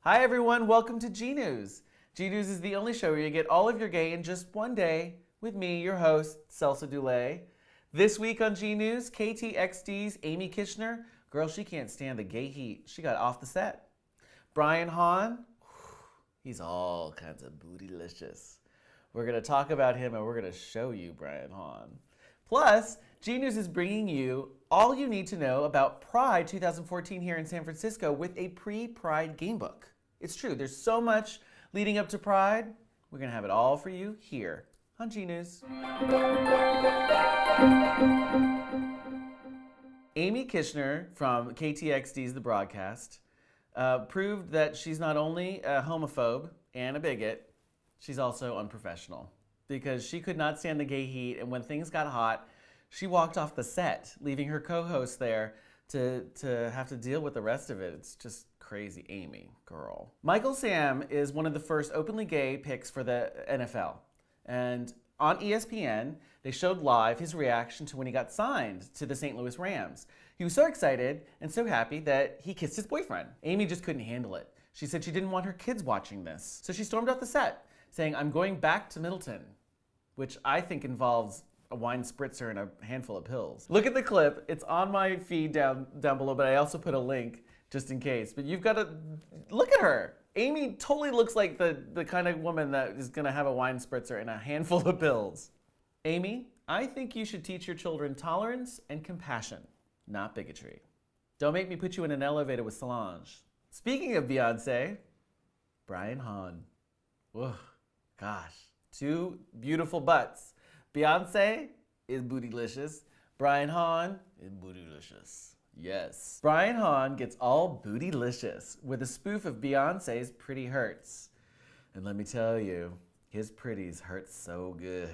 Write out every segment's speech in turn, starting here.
Hi everyone, welcome to GNews. GNews is the only show where you get all of your gay in just one day with me, your host, Celso Dulay. This week on GNews, KTXD's Amy Kushnir, girl, she can't stand the gay heat. She got off the set. Bryan Hawn, he's all kinds of Booty-Licious. We're going to talk about him and we're going to show you Bryan Hawn. Plus, GNews is bringing you all you need to know about Pride 2014 here in San Francisco with a pre-Pride gamebook. It's true, there's so much leading up to Pride. We're going to have it all for you here on GNews. Amy Kushnir from KTXD's The Broadcast proved that she's not only a homophobe and a bigot, she's also unprofessional because she could not stand the gay heat, and when things got hot, she walked off the set, leaving her co-host there to have to deal with the rest of it. It's just crazy, Amy, girl. Michael Sam is one of the first openly gay pics for the NFL. And on ESPN, they showed live his reaction to when he got signed to the St. Louis Rams. He was so excited and so happy that he kissed his boyfriend. Amy just couldn't handle it. She said she didn't want her kids watching this. So she stormed off the set, saying, "I'm going back to Middelton," which I think involves a wine spritzer and a handful of pills. Look at the clip. It's on my feed down below, but I also put a link just in case. But you've got to look at her. Amy totally looks like the kind of woman that is going to have a wine spritzer and a handful of pills. Amy, I think you should teach your children tolerance and compassion, not bigotry. Don't make me put you in an elevator with Solange. Speaking of Beyonce, Bryan Hawn. Ugh, gosh, two beautiful butts. Beyonce is Booty-Licious. Bryan Hawn is Booty-Licious. Yes. Bryan Hawn gets all Booty-Licious with a spoof of Beyonce's Pretty Hurts. And let me tell you, his pretties hurt so good.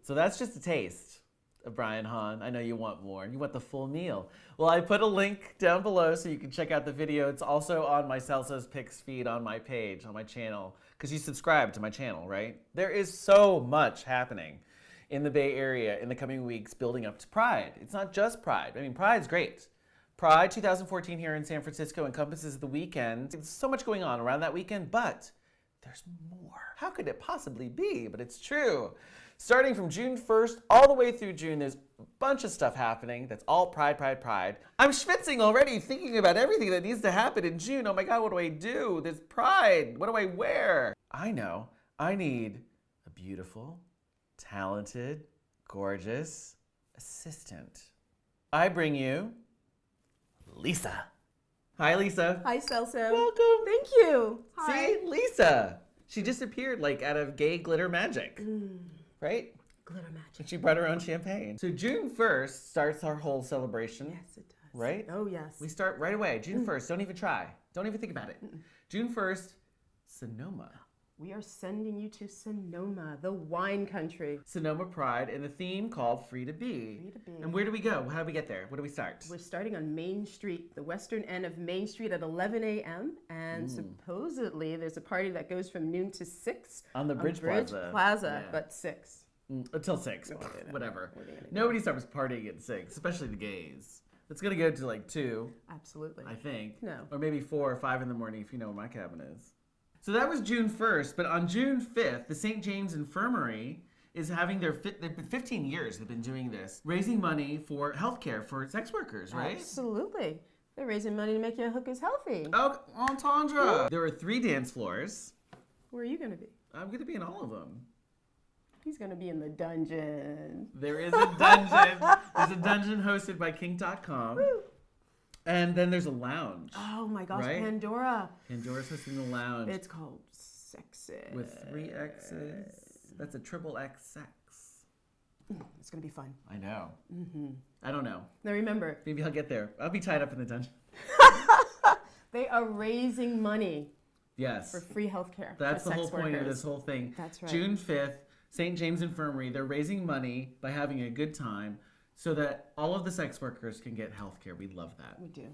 So that's just a taste of Bryan Hawn. I know you want more. You want the full meal. Well, I put a link down below so you can check out the video. It's also on my Celso's Pics feed on my page, on my channel, because you subscribe to my channel, right? There is so much happening in the Bay Area in the coming weeks building up to Pride. It's not just Pride. I mean, Pride's great. Pride 2014 here in San Francisco encompasses the weekend. There's so much going on around that weekend, but there's more. How could it possibly be? But it's true. Starting from June 1st all the way through June, there's a bunch of stuff happening that's all Pride, Pride, Pride. I'm schwitzing already thinking about everything that needs to happen in June. Oh my God, what do I do? There's Pride. What do I wear? I know. I need a beautiful, talented, gorgeous assistant. I bring you Lisa. Hi, Lisa. Hi, Celso. Welcome. Thank you. Hi. See, Lisa. She disappeared like out of gay glitter magic, right? Glitter magic. She brought her own champagne. So June 1st starts our whole celebration. Yes, it does. Right? Oh, yes. We start right away. June 1st. Don't even try. Don't even think about it. June 1st, Sonoma. We are sending you to Sonoma, the wine country. Sonoma Pride, and the theme called Free to Be. Free to Be. And where do we go? How do we get there? Where do we start? We're starting on Main Street, the western end of Main Street at 11 a.m. And supposedly there's a party that goes from noon to 6. On the Bridge Plaza. Plaza, but 6. Until 6. Whatever. Nobody starts partying at 6, especially the gays. It's going to go to like 2. Absolutely. I think. No. Or maybe 4 or 5 in the morning if you know where my cabin is. So that was June 1st, but on June 5th, the St. James Infirmary is having they've been 15 years they've been doing this, raising money for healthcare for sex workers, right? Absolutely. They're raising money to make your hookers healthy. Oh, entendre. There are 3 dance floors. Where are you going to be? I'm going to be in all of them. He's going to be in the dungeon. There is a dungeon. There's a dungeon hosted by Kink.com. Woo. And then there's a lounge. Oh my gosh, right? Pandora. Pandora's hosting the lounge. It's called Sexy. With 3 X's. That's a triple X sex. It's going to be fun. I know. I don't know. Now remember. Maybe I'll get there. I'll be tied up in the dungeon. They are raising money. Yes. For free healthcare. That's for the sex whole point of workers. this whole thing. That's right. June 5th, St. James Infirmary, they're raising money by having a good time so that all of the sex workers can get health care. We love that. We do.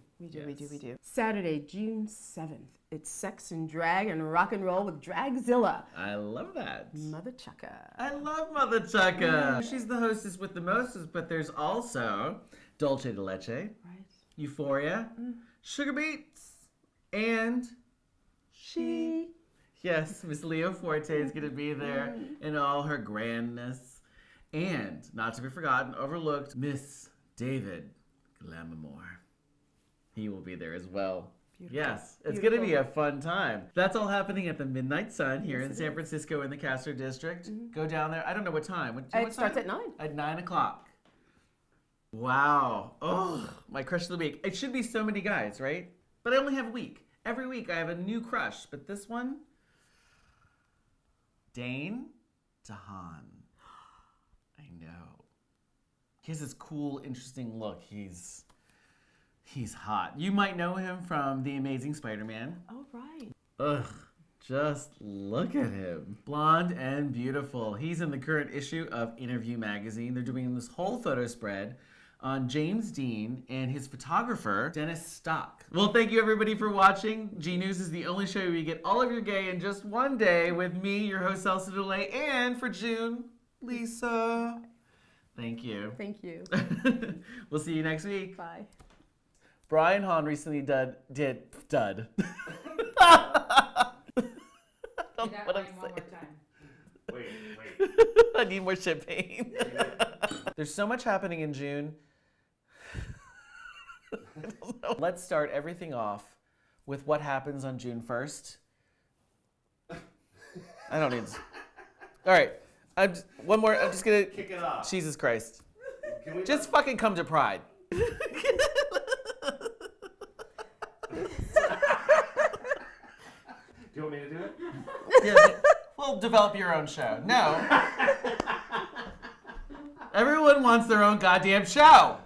Yes. Saturday, June 7th. It's sex and drag and rock and roll with Dragzilla. I love that. Mother Chucka. I love Mother Chucka. She's the hostess with the mostest, but there's also Dulce de Leche, Right. Euphoria, Sugar Beats, and She. Yes, Miss Leo Forte is going to be there in all her grandness. And, not to be forgotten, overlooked, Miss David Glamamore. He will be there as well. Beautiful. Yes, it's going to be a fun time. That's all happening at the Midnight Sun here in San Francisco in the Castro District. Go down there. I don't know what time. It starts at 9. At 9 o'clock. Wow. Oh, my crush of the week. It should be so many guys, right? But I only have a week. Every week I have a new crush. But this one, Dane DeHaan. I know. He has this cool, interesting look. He's hot. You might know him from The Amazing Spider-Man. Oh, right. Ugh. Just look at him. Blonde and beautiful. He's in the current issue of Interview magazine. They're doing this whole photo spread on James Dean and his photographer, Dennis Stock. Well, thank you everybody for watching. GNews is the only show where you get all of your gay in just one day with me, your host, Celso Dulay, and for June, Lisa. Thank you. Thank you. We'll see you next week. Bye. Bryan Hawn recently did. That line one more time. Wait. I need more champagne. There's so much happening in June. I don't know. Let's start everything off with what happens on June 1st. I don't need to. All right. One more. I'm just going to. Kick it off. Jesus Christ. Can we Just fucking come to Pride. Do you want me to do it? Yeah, well, develop your own show. No. Everyone wants their own goddamn show.